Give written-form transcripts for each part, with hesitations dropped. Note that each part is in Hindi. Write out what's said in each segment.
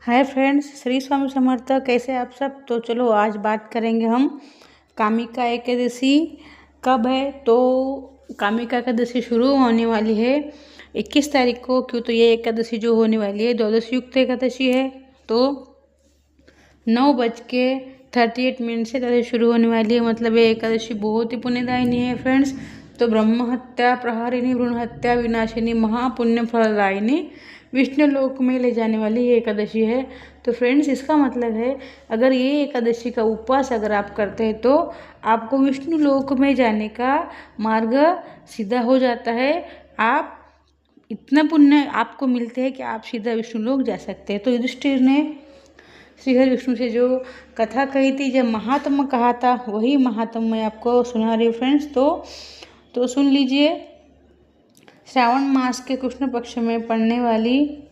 Hi friends, Shri Swami Samarth. कैसे आप सब? तो चलो आज बात करेंगे हम कामिका एकादशी कब है। तो कामिका एकादशी शुरू होने वाली है 21 तारीख को। क्यों? तो ये एकादशी जो होने वाली है द्वादश युक्त एकादशी है। तो 9:38 से एकादशी शुरू होने वाली है। मतलब ये एकादशी बहुत ही पुण्यदायिनी है फ्रेंड्स। तो ब्रह्म हत्या प्रहारिणी भ्रूण हत्या विनाशिनी महापुण्य फलदायिनी विष्णु लोक में ले जाने वाली ये एकादशी है। तो फ्रेंड्स, इसका मतलब है अगर ये एकादशी का उपवास अगर आप करते हैं तो आपको विष्णु लोक में जाने का मार्ग सीधा हो जाता है। आप इतना पुण्य आपको मिलते हैं कि आप सीधा विष्णु लोक जा सकते हैं। तो युधिष्ठिर ने श्रीहरि विष्णु से जो कथा कही थी, जब महात्मा कहा था, वही महात्मा मैं आपको सुना रही हूँ फ्रेंड्स। तो सुन लीजिए। श्रावण मास के कृष्ण पक्ष में पड़ने वाली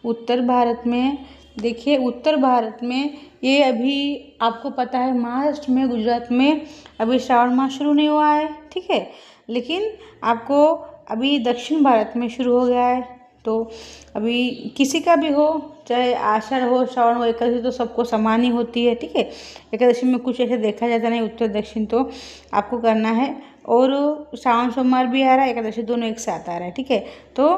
उत्तर भारत में, देखिए उत्तर भारत में ये अभी आपको पता है महाराष्ट्र में, गुजरात में अभी श्रावण मास शुरू नहीं हुआ है, ठीक है। लेकिन आपको अभी दक्षिण भारत में शुरू हो गया है। तो अभी किसी का भी हो, चाहे आषाढ़ हो, श्रावण हो, एकादशी तो सबको समान ही होती है, ठीक है। एकादशी में कुछ ऐसे देखा जाता नहीं उत्तर दक्षिण, तो आपको करना है। और श्रावण सोमवार भी आ रहा है, एकादशी दोनों एक साथ आ रहा है, ठीक है। तो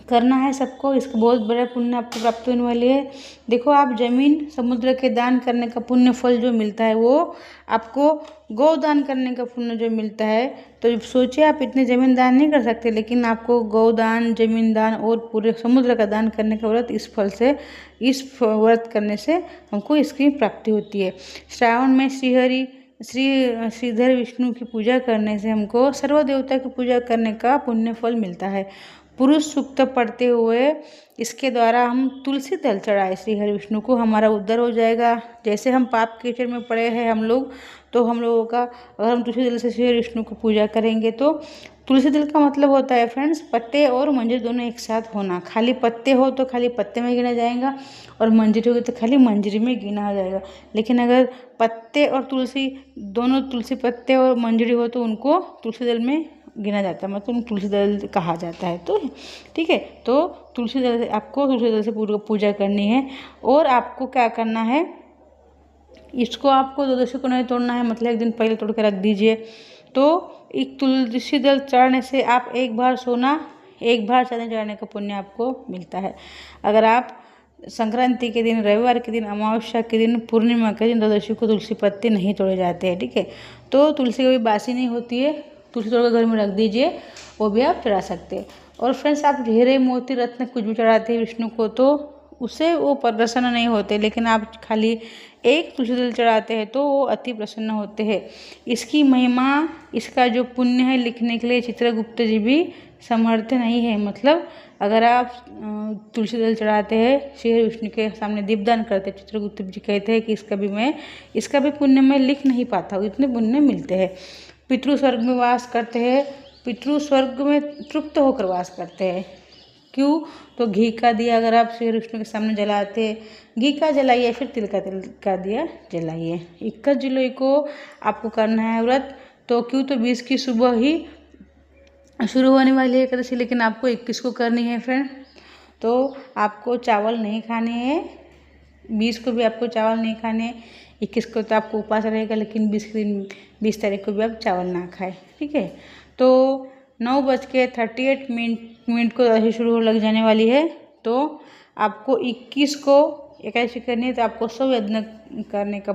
करना है सबको, इसका बहुत बड़ा पुण्य आपको प्राप्त होने वाली है। देखो, आप जमीन समुद्र के दान करने का पुण्य फल जो मिलता है वो आपको गौदान करने का पुण्य जो मिलता है। तो सोचिए, आप इतने जमीन दान नहीं कर सकते, लेकिन आपको गौदान, जमीन दान और पूरे समुद्र का दान करने का व्रत इस फल से, इस व्रत करने से हमको इसकी प्राप्ति होती है। श्रावण में श्रीधर विष्णु की पूजा करने से हमको सर्व देवता की पूजा करने का पुण्य फल मिलता है। पुरुष सूक्त पढ़ते हुए इसके द्वारा हम तुलसी दल चढ़ाए श्री हरि विष्णु को, हमारा उद्धार हो जाएगा। जैसे हम पाप कीचड़ में पड़े हैं हम लोग, तो हम लोगों का अगर हम तुलसी दल से श्री हरि विष्णु को पूजा करेंगे तो तुलसी दल का मतलब होता है फ्रेंड्स पत्ते और मंजरी दोनों एक साथ होना। खाली पत्ते हो तो खाली पत्ते में गिना जाएगा, और मंजरी होगी तो खाली मंजरी में गिना जाएगा। लेकिन अगर पत्ते और तुलसी दोनों, तुलसी पत्ते और मंजरी हो तो उनको तुलसी दल में गिना जाता है, मतलब तुलसी दल कहा जाता है। तो ठीक है, तो तुलसी दल आपको तुलसी दल से पूजा करनी है। और आपको क्या करना है, इसको आपको द्वादशी को नहीं तोड़ना है, मतलब एक दिन पहले तोड़ के रख दीजिए। तो एक तुलसी दल चढ़ाने से आप एक बार सोना, एक बार चांदी चढ़ाने का पुण्य आपको मिलता है। अगर आप संक्रांति के दिन, रविवार के दिन, अमावस्या के दिन, पूर्णिमा के दिन द्वादशी को तुलसी पत्ते नहीं तोड़े जाते हैं, ठीक है। तो तुलसी कभी बासी नहीं होती है, तुलसी तोड़ कर घर में रख दीजिए, वो भी आप चढ़ा सकते हैं। और फ्रेंड्स, आप हीरे मोती रत्न कुछ भी चढ़ाते हैं विष्णु को तो उससे वो प्रसन्न नहीं होते, लेकिन आप खाली एक तुलसी दल चढ़ाते हैं तो वो अति प्रसन्न होते हैं। इसकी महिमा, इसका जो पुण्य है लिखने के लिए चित्रगुप्त जी भी समर्थ नहीं है। मतलब अगर आप तुलसी दल चढ़ाते हैं, श्री विष्णु के सामने दीपदान करते हैं, चित्रगुप्त जी कहते हैं कि इसका भी पुण्य मैं लिख नहीं पाता हूँ, इतने पुण्य मिलते हैं। पितृ स्वर्ग में वास करते हैं, पितृ स्वर्ग में तृप्त होकर वास करते हैं। क्यों? तो घी का दिया अगर आप श्री विष्णु के सामने जलाते, घी का जलाइए, फिर तिल का दिया जलाइए। 21 जुलाई को आपको करना है व्रत। तो क्यों? तो 20 की सुबह ही शुरू होने वाली है एकादशी, लेकिन आपको 21 को करनी है फ्रेंड। तो आपको चावल नहीं खाने हैं, 20 को भी आपको चावल नहीं खाने हैं। 21 को तो आपको उपवास रहेगा, लेकिन 20 तारीख को भी आप चावल ना खाएं, ठीक है। तो 9:38 को एकादशी शुरू लग जाने वाली है। तो आपको 21 को एकादशी करनी है, तो आपको 100 यज्ञ करने का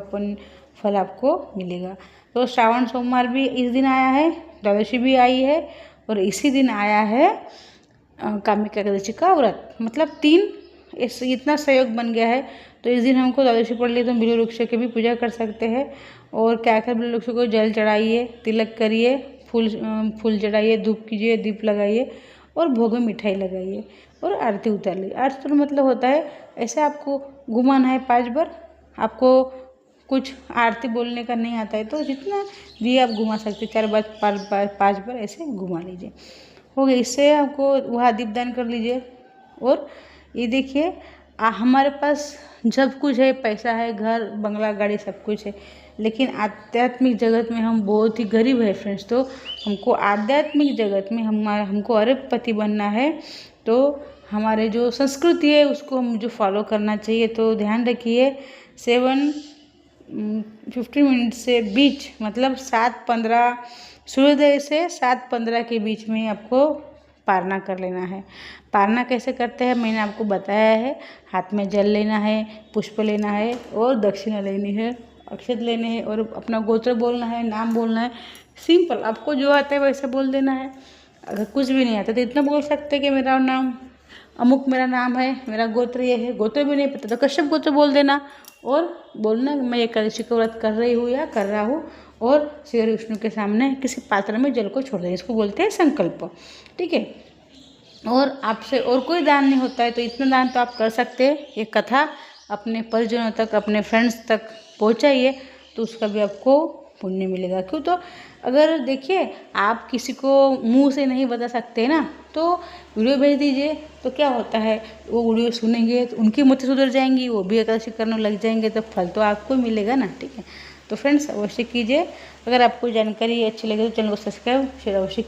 फल आपको मिलेगा। तो श्रावण सोमवार भी इस दिन आया है, द्वादशी भी आई है, और इसी दिन आया है कामिका एकादशी का व्रत। मतलब 3 इतना सहयोग बन गया है। तो इस दिन हमको द्वादशी पढ़ लिए तो हम बिल्व वृक्ष की भी पूजा कर सकते हैं। और क्या क्या बिल्व वृक्ष को जल चढ़ाइए, तिलक करिए, फूल चढ़ाइए, धूप कीजिए, दीप लगाइए, और भोग में मिठाई लगाइए, और आरती उतार लीजिए। आरती तो मतलब होता है ऐसे आपको घुमाना है 5 बार। आपको कुछ आरती बोलने का नहीं आता है तो जितना भी आप घुमा सकते, 4 बार 5 बार ऐसे घुमा लीजिए, हो गया। इससे आपको वहाँ दीपदान कर लीजिए। और ये देखिए, हमारे पास सब कुछ है, पैसा है, घर बंगला गाड़ी सब कुछ है, लेकिन आध्यात्मिक जगत में हम बहुत ही गरीब है फ्रेंड्स। तो हमको आध्यात्मिक जगत में हमको अरबपति बनना है। तो हमारे जो संस्कृति है उसको हम जो फॉलो करना चाहिए। तो ध्यान रखिए 7:15 मिनट से बीच मतलब 7:15 सूर्योदय से 7:15 के बीच में आपको पारना कर लेना है। पारना कैसे करते हैं मैंने आपको बताया है। हाथ में जल लेना है, पुष्प लेना है और दक्षिणा लेनी है, अक्षत लेने हैं और अपना गोत्र बोलना है, नाम बोलना है। सिंपल, आपको जो आता है वैसे बोल देना है। अगर कुछ भी नहीं आता तो इतना बोल सकते हैं कि मेरा नाम अमुक, मेरा नाम है, मेरा गोत्र ये है। गोत्र भी नहीं पता तो कश्यप गोत्र बोल देना और बोलना मैं एकादशी का व्रत कर रही हूँ या कर रहा हूँ, और श्री विष्णु के सामने किसी पात्र में जल को छोड़ दें। इसको बोलते हैं संकल्प। ठीक है, और आपसे और कोई दान नहीं होता है तो इतना दान तो आप कर सकते हैं। ये कथा अपने परिजनों तक, अपने फ्रेंड्स तक पहुँचाइए तो उसका भी आपको पुण्य मिलेगा। क्यों? तो अगर देखिए आप किसी को मुंह से नहीं बता सकते ना, तो वीडियो भेज दीजिए। तो क्या होता है, वो वीडियो सुनेंगे तो उनकी मतें सुधर जाएंगी, वो भी एकादशी करने लग जाएंगे, तो फल तो आपको मिलेगा ना। ठीक है, तो फ्रेंड्स अवश्य कीजिए। अगर आपको जानकारी अच्छी लगे तो चैनल को सब्सक्राइब शेयर अवश्य कीजिए।